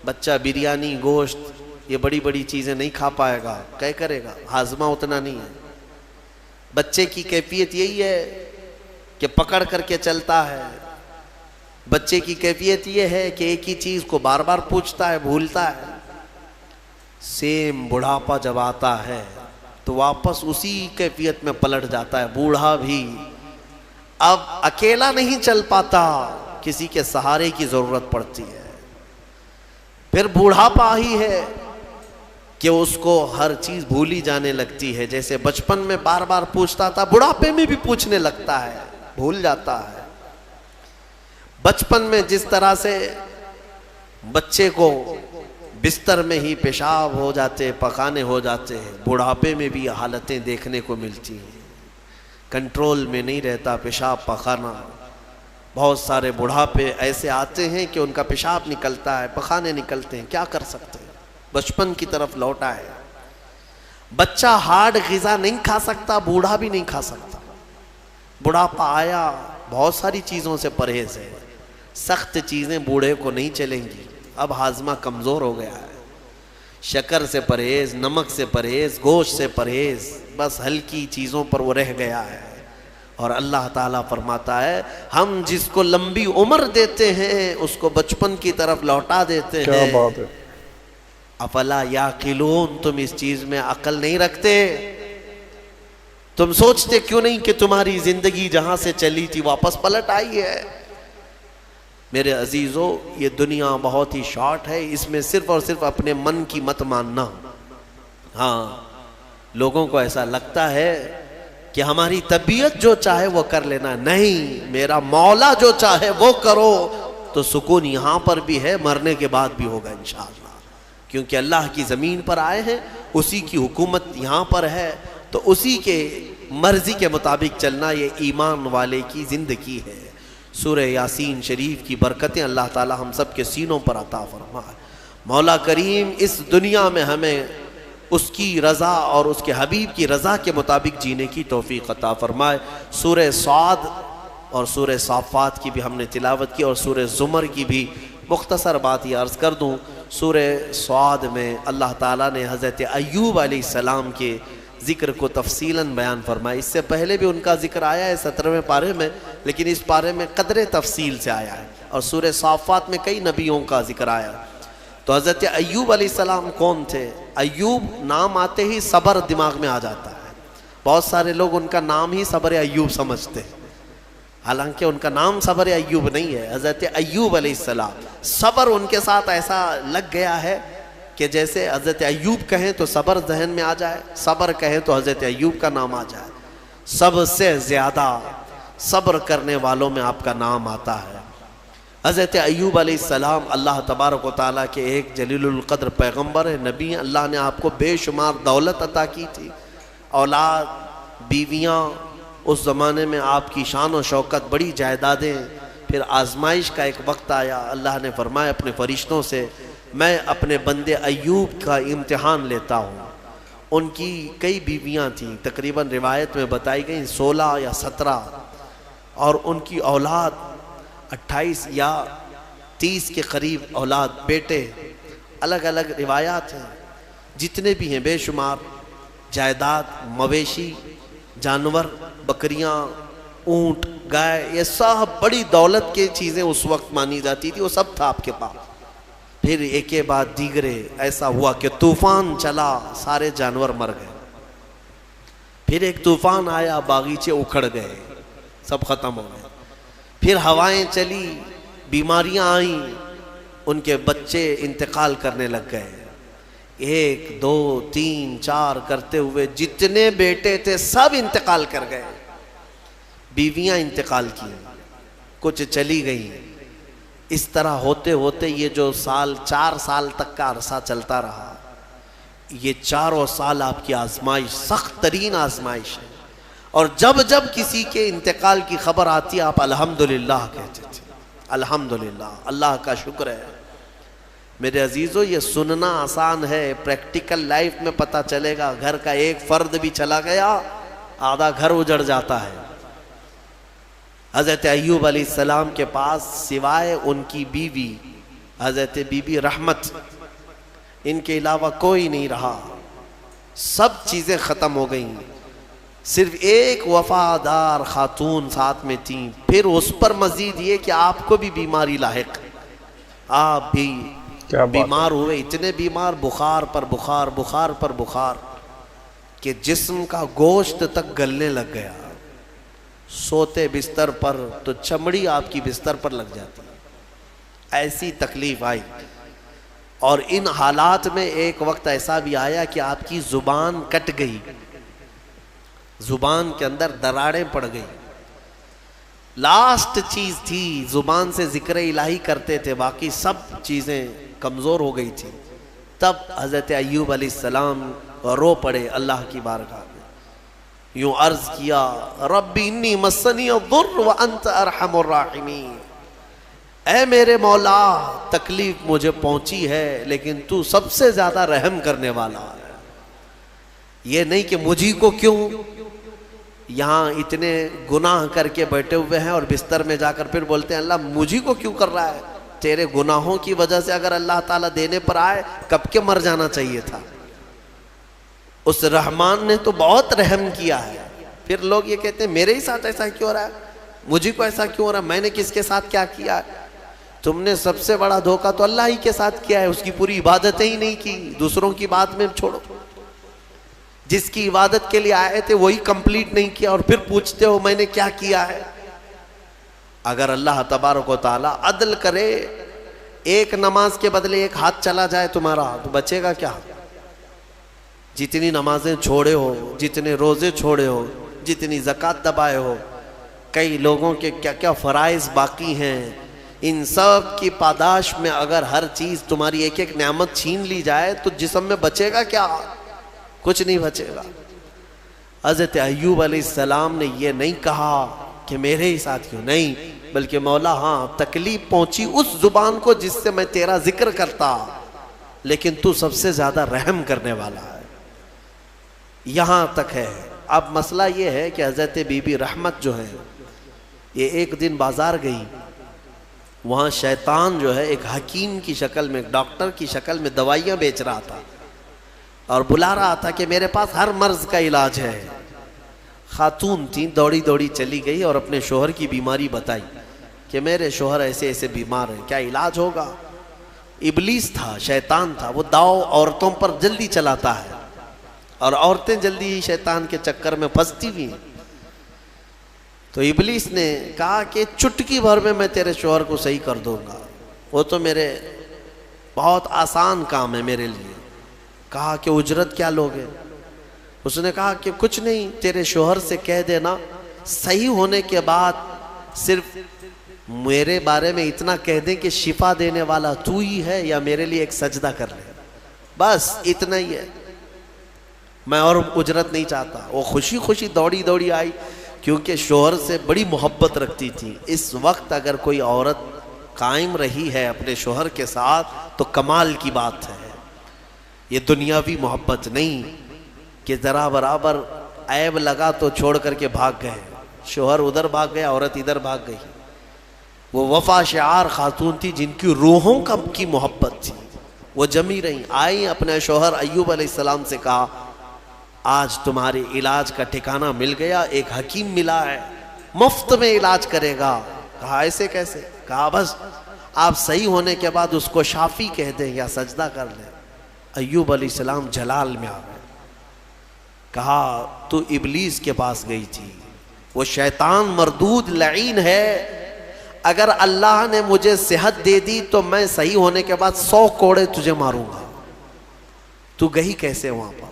بچہ بریانی، گوشت، یہ بڑی بڑی چیزیں نہیں کھا پائے گا، کیا کرے گا؟ ہاضمہ اتنا نہیں ہے. بچے کی کیفیت یہی ہے کہ پکڑ کر کے چلتا ہے. بچے کی کیفیت یہ ہے کہ ایک ہی چیز کو بار بار پوچھتا ہے، بھولتا ہے. سیم بڑھاپا جب آتا ہے تو واپس اسی کیفیت میں پلٹ جاتا ہے. بوڑھا بھی اب اکیلا نہیں چل پاتا، کسی کے سہارے کی ضرورت پڑتی ہے. پھر بوڑھاپا ہی ہے کہ اس کو ہر چیز بھولی جانے لگتی ہے. جیسے بچپن میں بار بار پوچھتا تھا، بڑھاپے میں بھی پوچھنے لگتا ہے، بھول جاتا ہے. بچپن میں جس طرح سے بچے کو بستر میں ہی پیشاب ہو جاتے، پخانے ہو جاتے ہیں، بڑھاپے میں بھی حالتیں دیکھنے کو ملتی ہیں. کنٹرول میں نہیں رہتا پیشاب پخانا. بہت سارے بڑھاپے ایسے آتے ہیں کہ ان کا پیشاب نکلتا ہے، پخانے نکلتے ہیں. کیا کر سکتے ہیں؟ بچپن کی طرف لوٹا ہے. بچہ ہارڈ غذا نہیں کھا سکتا، بوڑھا بھی نہیں کھا سکتا. بڑھاپا آیا، بہت ساری چیزوں سے پرہیز ہے. سخت چیزیں بوڑھے کو نہیں چلیں گی. اب ہاضمہ کمزور ہو گیا ہے. شکر سے پرہیز، نمک سے پرہیز، گوشت سے پرہیز، بس ہلکی چیزوں پر وہ رہ گیا ہے. اور اللہ تعالیٰ فرماتا ہے ہم جس کو لمبی عمر دیتے ہیں اس کو بچپن کی طرف لوٹا دیتے ہیں. کیا بات ہے. افلا یعقلون، تم اس چیز میں عقل نہیں رکھتے؟ تم سوچتے کیوں نہیں کہ تمہاری زندگی جہاں سے چلی تھی واپس پلٹ آئی ہے؟ میرے عزیزو، یہ دنیا بہت ہی شارٹ ہے، اس میں صرف اور صرف اپنے من کی مت ماننا. ہاں، لوگوں کو ایسا لگتا ہے کہ ہماری طبیعت جو چاہے وہ کر لینا. نہیں، میرا مولا جو چاہے وہ کرو. تو سکون یہاں پر بھی ہے، مرنے کے بعد بھی ہوگا انشاءاللہ. کیونکہ اللہ کی زمین پر آئے ہیں، اسی کی حکومت یہاں پر ہے، تو اسی کے مرضی کے مطابق چلنا یہ ایمان والے کی زندگی ہے. سورہ یاسین شریف کی برکتیں اللہ تعالی ہم سب کے سینوں پر عطا فرمائے. مولا کریم اس دنیا میں ہمیں اس کی رضا اور اس کے حبیب کی رضا کے مطابق جینے کی توفیق عطا فرمائے. سورہ صاد اور سورہ صافات کی بھی ہم نے تلاوت کی، اور سورہ زمر کی بھی مختصر بات یہ عرض کر دوں. سورہ صاد میں اللہ تعالیٰ نے حضرت ایوب علیہ السلام کے ذکر کو تفصیلاً بیان فرمایا. اس سے پہلے بھی ان کا ذکر آیا ہے 17ویں پارے میں، لیکن اس پارے میں قدر تفصیل سے آیا ہے. اور سورہ صافات میں کئی نبیوں کا ذکر آیا. تو حضرت ایوب علیہ السلام کون تھے؟ ایوب نام آتے ہی صبر دماغ میں آ جاتا ہے. بہت سارے لوگ ان کا نام ہی صبر ایوب سمجھتے ہیں، حالانکہ ان کا نام صبر ایوب نہیں ہے. حضرت ایوب علیہ السلام، صبر ان کے ساتھ ایسا لگ گیا ہے کہ جیسے حضرت ایوب کہیں تو صبر ذہن میں آ جائے، صبر کہیں تو حضرت ایوب کا نام آ جائے. سب سے زیادہ صبر کرنے والوں میں آپ کا نام آتا ہے. حضرت ایوب علیہ السلام اللہ تبارک و تعالیٰ کے ایک جلیل القدر پیغمبر ہے، نبی ہیں. اللہ نے آپ کو بے شمار دولت عطا کی تھی، اولاد، بیویاں. اس زمانے میں آپ کی شان و شوکت، بڑی جائیدادیں. پھر آزمائش کا ایک وقت آیا. اللہ نے فرمایا اپنے فرشتوں سے میں اپنے بندے ایوب کا امتحان لیتا ہوں. ان کی کئی بیویاں تھیں، تقریباً روایت میں بتائی گئیں 16 یا 17، اور ان کی اولاد 28 یا 30 کے قریب اولاد، بیٹے. الگ الگ روایات ہیں. جتنے بھی ہیں بے شمار جائیداد، مویشی، جانور، بکریاں، اونٹ، گائے، یہ سب بڑی دولت کی چیزیں اس وقت مانی جاتی تھی، وہ سب تھا آپ کے پاس. پھر ایک کے بعد دیگرے ایسا ہوا کہ طوفان چلا، سارے جانور مر گئے. پھر ایک طوفان آیا، باغیچے اکھڑ گئے، سب ختم ہو گئے. پھر ہوائیں چلی، بیماریاں آئیں، ان کے بچے انتقال کرنے لگ گئے. 1 2 3 4 کرتے ہوئے جتنے بیٹے تھے سب انتقال کر گئے. بیویاں انتقال کی، کچھ چلی گئیں. اس طرح ہوتے ہوتے یہ جو 4 سال تک کا عرصہ چلتا رہا، یہ 4 سال آپ کی آزمائش، سخت ترین آزمائش ہے. اور جب جب کسی کے انتقال کی خبر آتی آپ الحمدللہ کہتے تھے. الحمدللہ، اللہ کا شکر ہے. میرے عزیزو، یہ سننا آسان ہے، پریکٹیکل لائف میں پتہ چلے گا. گھر کا ایک فرد بھی چلا گیا، آدھا گھر اجڑ جاتا ہے. حضرت ایوب علیہ السلام کے پاس سوائے ان کی بیوی حضرت بی بی رحمت، ان کے علاوہ کوئی نہیں رہا. سب چیزیں ختم ہو گئیں، صرف ایک وفادار خاتون ساتھ میں تھیں. پھر اس پر مزید یہ کہ آپ کو بھی بیماری لاحق، آپ بھی بیمار ہوئے. اتنے بیمار، بخار پر بخار، بخار پر بخار، کہ جسم کا گوشت تک گلنے لگ گیا. سوتے بستر پر تو چمڑی آپ کی بستر پر لگ جاتی، ایسی تکلیف آئی. اور ان حالات میں ایک وقت ایسا بھی آیا کہ آپ کی زبان کٹ گئی، زبان کے اندر دراڑیں پڑ گئی. لاسٹ چیز تھی، زبان سے ذکر الہی کرتے تھے، باقی سب چیزیں کمزور ہو گئی تھی. تب حضرت ایوب علیہ السلام رو پڑے اللہ کی بارگاہ میں. یوں عرض کیا، رب انی مسنی الضر وانت ارحم الراحمین. اے میرے مولا، تکلیف مجھے پہنچی ہے لیکن تو سب سے زیادہ رحم کرنے والا ہے. یہ نہیں کہ مجھے کو کیوں، یہاں اتنے گناہ کر کے بیٹھے ہوئے ہیں اور بستر میں جا کر پھر بولتے ہیں اللہ مجھے کو کیوں کر رہا ہے. تیرے گناہوں کی وجہ سے اگر اللہ تعالیٰ دینے پر آئے کب کے مر جانا چاہیے تھا. اس رحمان نے تو بہت رحم کیا ہے. پھر لوگ یہ کہتے ہیں میرے ہی ساتھ ایسا کیوں ہو رہا ہے، مجھے کو ایسا کیوں ہو رہا ہے، میں نے کس کے ساتھ کیا کیا ہے. تم نے سب سے بڑا دھوکہ تو اللہ ہی کے ساتھ کیا ہے، اس کی پوری عبادتیں ہی نہیں کی. دوسروں کی بات میں چھوڑو، جس کی عبادت کے لیے آئے تھے وہی کمپلیٹ نہیں کیا اور پھر پوچھتے ہو میں نے کیا کیا ہے. اگر اللہ تبارک و تعالی عدل کرے، ایک نماز کے بدلے ایک ہاتھ چلا جائے تمہارا تو بچے گا کیا؟ جتنی نمازیں چھوڑے ہو، جتنے روزے چھوڑے ہو، جتنی زکوٰۃ دبائے ہو، کئی لوگوں کے کیا کیا فرائض باقی ہیں، ان سب کی پاداش میں اگر ہر چیز تمہاری ایک ایک نعمت چھین لی جائے تو جسم میں بچے گا کیا؟ کچھ نہیں بچے گا. حضرت ایوب علیہ السلام نے یہ نہیں کہا کہ میرے ہی ساتھ کیوں، نہیں، بلکہ مولا ہاں تکلیف پہنچی اس زبان کو جس سے میں تیرا ذکر کرتا، لیکن تو سب سے زیادہ رحم کرنے والا ہے. یہاں تک ہے. اب مسئلہ یہ ہے کہ حضرت بی بی رحمت جو ہے یہ ایک دن بازار گئی، وہاں شیطان جو ہے ایک حکیم کی شکل میں، ایک ڈاکٹر کی شکل میں دوائیاں بیچ رہا تھا اور بلا رہا تھا کہ میرے پاس ہر مرض کا علاج ہے. خاتون تھی، دوڑی دوڑی چلی گئی اور اپنے شوہر کی بیماری بتائی کہ میرے شوہر ایسے ایسے بیمار ہیں، کیا علاج ہوگا؟ ابلیس تھا، شیطان تھا، وہ داؤ عورتوں پر جلدی چلاتا ہے اور عورتیں جلدی ہی شیطان کے چکر میں پھنستی بھی ہیں. تو ابلیس نے کہا کہ چٹکی بھر میں تیرے شوہر کو صحیح کر دوں گا، وہ تو میرے بہت آسان کام ہے میرے لیے. کہا کہ اجرت کیا لوگے؟ اس نے کہا کہ کچھ نہیں، تیرے شوہر سے کہہ دینا صحیح ہونے کے بعد صرف میرے بارے میں اتنا کہہ دیں کہ شفا دینے والا تو ہی ہے، یا میرے لیے ایک سجدہ کر لے، بس اتنا ہی ہے، میں اور اجرت نہیں چاہتا. وہ خوشی خوشی دوڑی دوڑی آئی کیونکہ شوہر سے بڑی محبت رکھتی تھی. اس وقت اگر کوئی عورت قائم رہی ہے اپنے شوہر کے ساتھ تو کمال کی بات ہے. یہ دنیاوی محبت نہیں کہ ذرا برابر عیب لگا تو چھوڑ کر کے بھاگ گئے، شوہر ادھر بھاگ گیا، عورت ادھر بھاگ گئی. وہ وفا شعار خاتون تھی جن کی روحوں کی محبت تھی، وہ جمی رہیں. آئی اپنے شوہر ایوب علیہ السلام سے کہا آج تمہارے علاج کا ٹھکانہ مل گیا، ایک حکیم ملا ہے مفت میں علاج کرے گا. کہا ایسے کیسے؟ کہا بس آپ صحیح ہونے کے بعد اس کو شافی کہہ دیں یا سجدہ کر لیں. ایوب علیہ السلام جلال میں آ گئے. کہا تو ابلیس کے پاس گئی تھی، وہ شیطان مردود لعین ہے، اگر اللہ نے مجھے صحت دے دی تو میں صحیح ہونے کے بعد 100 کوڑے تجھے ماروں گا. تو گئی کیسے وہاں پر؟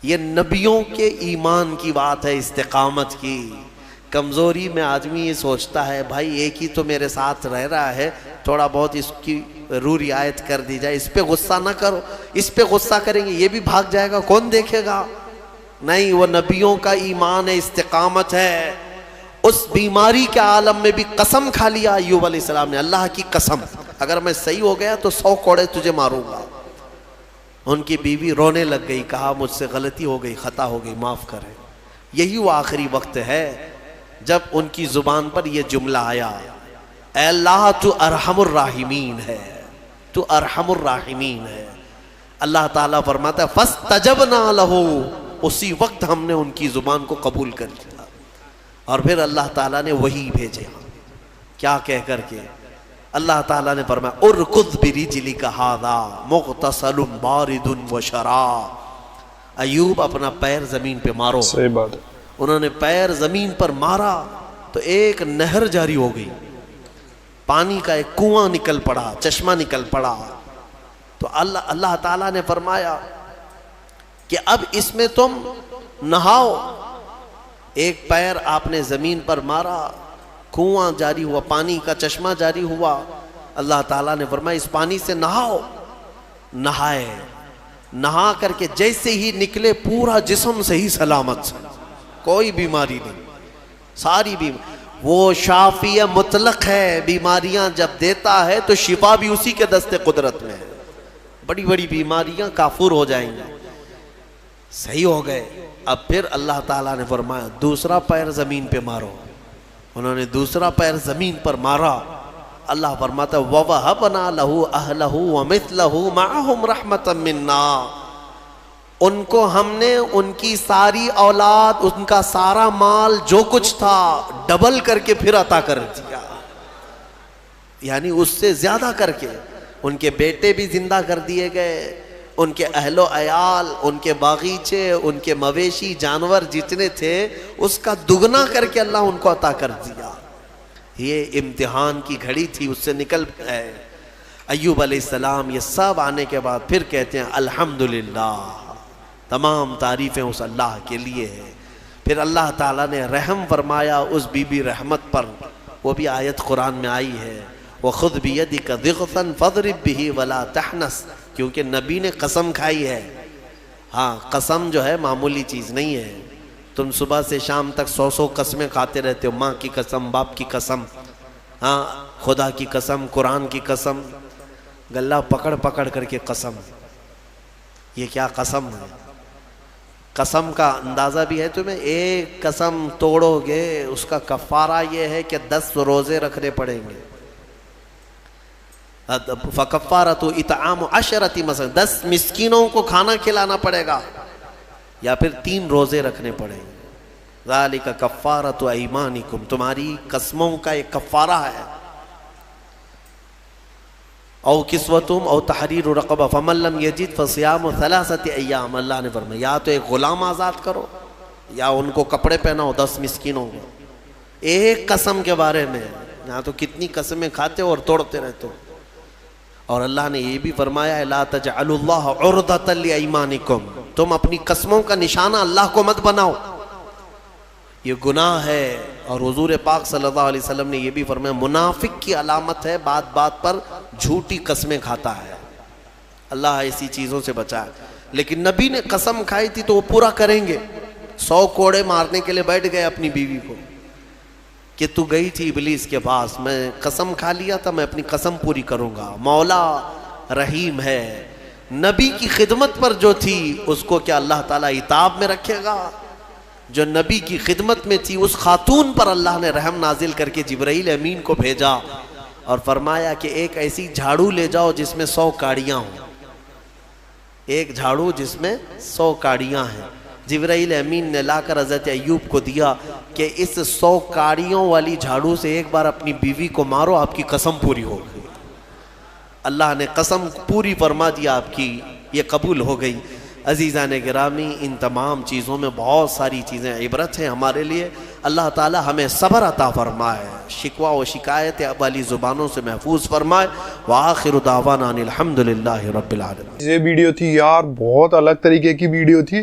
یہ نبیوں کے ایمان کی بات ہے، استقامت کی. کمزوری میں آدمی یہ سوچتا ہے بھائی ایک ہی تو میرے ساتھ رہ رہا ہے، تھوڑا بہت اس کی رعایت کر دی جائے، اس پہ غصہ نہ کرو، اس پہ غصہ کریں گے یہ بھی بھاگ جائے گا، کون دیکھے گا؟ نہیں، وہ نبیوں کا ایمان ہے، استقامت ہے۔ اس بیماری کے عالم میں بھی قسم کھا لیا ایوب علیہ السلام نے، اللہ کی قسم اگر میں صحیح ہو گیا تو 100 کوڑے تجھے ماروں گا۔ ان کی بیوی رونے لگ گئی، کہا مجھ سے غلطی ہو گئی، خطا ہو گئی، معاف کریں۔ یہی وہ آخری وقت ہے جب ان کی زبان پر یہ جملہ آیا، اے اللہ تو ارحم الراحمین ہے، تو ارحم الراحمین ہے۔ اللہ تعالیٰ فرماتا ہے فاستجبنا لہ، اسی وقت ہم نے ان کی زبان کو قبول کر لیا۔ اور پھر اللہ تعالیٰ نے وحی بھیجے، کیا کہہ کر کے؟ اللہ تعالیٰ نے فرمایا ارکض برجلک ھذا مغتسل بارد وشراب، ایوب اپنا پیر زمین پہ مارو۔ صحیح بات ہے۔ انہوں نے پیر زمین پر مارا تو ایک نہر جاری ہو گئی، پانی کا ایک کنواں نکل پڑا، چشمہ نکل پڑا۔ تو اللہ تعالیٰ نے فرمایا کہ اب اس میں تم نہاؤ۔ ایک پیر آپ نے زمین پر مارا، کنواں جاری ہوا، پانی کا چشمہ جاری ہوا۔ اللہ تعالیٰ نے فرمایا اس پانی سے نہاؤ۔ نہائے، نہا کر کے جیسے ہی نکلے پورا جسم صحیح سلامت، کوئی بیماری نہیں، ساری بیماری۔ وہ شافی مطلق ہے، بیماریاں جب دیتا ہے تو شفا بھی اسی کے دست قدرت میں ہے۔ بڑی بڑی بیماریاں کافور ہو جائیں گی، صحیح ہو گئے۔ اب پھر اللہ تعالیٰ نے فرمایا دوسرا پیر زمین پہ مارو۔ انہوں نے دوسرا پیر زمین پر مارا۔ اللہ فرماتا ہے وَوَهَبْنَا لَهُ أَهْلَهُ وَمِثْلَهُ مَعَهُمْ رَحْمَةً مِنَّا، ان کو ہم نے ان کی ساری اولاد، ان کا سارا مال جو کچھ تھا ڈبل کر کے پھر عطا کر دیا، یعنی اس سے زیادہ کر کے۔ ان کے بیٹے بھی زندہ کر دیے گئے، ان کے اہل و عیال، ان کے باغیچے، ان کے مویشی جانور جتنے تھے اس کا دگنا کر کے اللہ ان کو عطا کر دیا۔ یہ امتحان کی گھڑی تھی، اس سے نکل گئے۔ ایوب علیہ السلام یہ سب آنے کے بعد پھر کہتے ہیں الحمدللہ، تمام تعریفیں اس اللہ کے لیے ہیں۔ پھر اللہ تعالیٰ نے رحم فرمایا اس بی بی رحمت پر، وہ بھی آیت قرآن میں آئی ہے وَخُذْ بِيَدِكَ ضِغْثًا فَاضْرِبْ بِهِ وَلَا تَحْنَثْ، کیونکہ نبی نے قسم کھائی ہے۔ ہاں، قسم جو ہے معمولی چیز نہیں ہے۔ تم صبح سے شام تک 100 قسمیں کھاتے رہتے ہو، ماں کی قسم، باپ کی قسم، ہاں خدا کی قسم، قرآن کی قسم، گلہ پکڑ پکڑ کر کے قسم۔ یہ کیا قسم ہے؟ قسم کا اندازہ بھی ہے تمہیں؟ ایک قسم توڑو گے اس کا کفارہ یہ ہے کہ 10 روزے رکھنے پڑیں گے۔ فَكَفَّارَةُ إِطْعَامُ 10 مثلا 10 مسکینوں کو کھانا کھلانا پڑے گا، یا پھر 3 روزے رکھنے پڑیں گے۔ ذَلِكَ كَفَّارَةُ أَيْمَانِكُمْ، تمہاری قسموں کا ایک کفارہ ہے۔ او کسوتم او تحریر رقبہ فمن لم یجد فصیام 3 ایام، اللہ نے فرمایا یا تو ایک غلام آزاد کرو یا ان کو کپڑے پہناؤ 10 مسکینوں کو۔ ایک قسم کے بارے میں، یہاں تو کتنی قسمیں کھاتے ہو اور توڑتے رہتے ہو۔ اور اللہ نے یہ بھی فرمایا ہے لا تجعلوا اللہ عرضۃ لایمانکم، تم اپنی قسموں کا نشانہ اللہ کو مت بناؤ، یہ گناہ ہے۔ اور حضور پاک صلی اللہ علیہ وسلم نے یہ بھی فرمایا منافق کی علامت ہے بات بات پر جھوٹی قسمیں کھاتا ہے، اللہ ایسی چیزوں سے بچائے۔ لیکن نبی نے قسم کھائی تھی تو وہ پورا کریں گے۔ 100 کوڑے مارنے کے لیے بیٹھ گئے اپنی بیوی کو کہ تو گئی تھی ابلیس کے پاس، میں قسم کھا لیا تھا میں اپنی قسم پوری کروں گا۔ مولا رحیم ہے، نبی کی خدمت پر جو تھی اس کو کیا اللہ تعالیٰ عتاب میں رکھے گا؟ جو نبی کی خدمت میں تھی اس خاتون پر اللہ نے رحم نازل کر کے جبرائیل امین کو بھیجا اور فرمایا کہ ایک ایسی جھاڑو لے جاؤ جس میں 100 کاڑیاں ہوں، ایک جھاڑو جس میں 100 کاڑیاں ہیں۔ جبرائیل امین نے لا کر حضرت ایوب کو دیا کہ اس 100 کاڑیوں والی جھاڑو سے ایک بار اپنی بیوی کو مارو، آپ کی قسم پوری ہو گئی۔ اللہ نے قسم پوری فرما دیا آپ کی، یہ قبول ہو گئی۔ عزیزان گرامی، ان تمام چیزوں میں بہت ساری چیزیں عبرت ہیں ہمارے لیے۔ اللہ تعالی ہمیں صبر عطا فرمائے، شکوہ و شکایت والی زبانوں سے محفوظ فرمائے۔ وآخر دعوانا الحمدللہ رب العالمین۔ یہ ویڈیو تھی یار، بہت الگ طریقے کی ویڈیو تھی،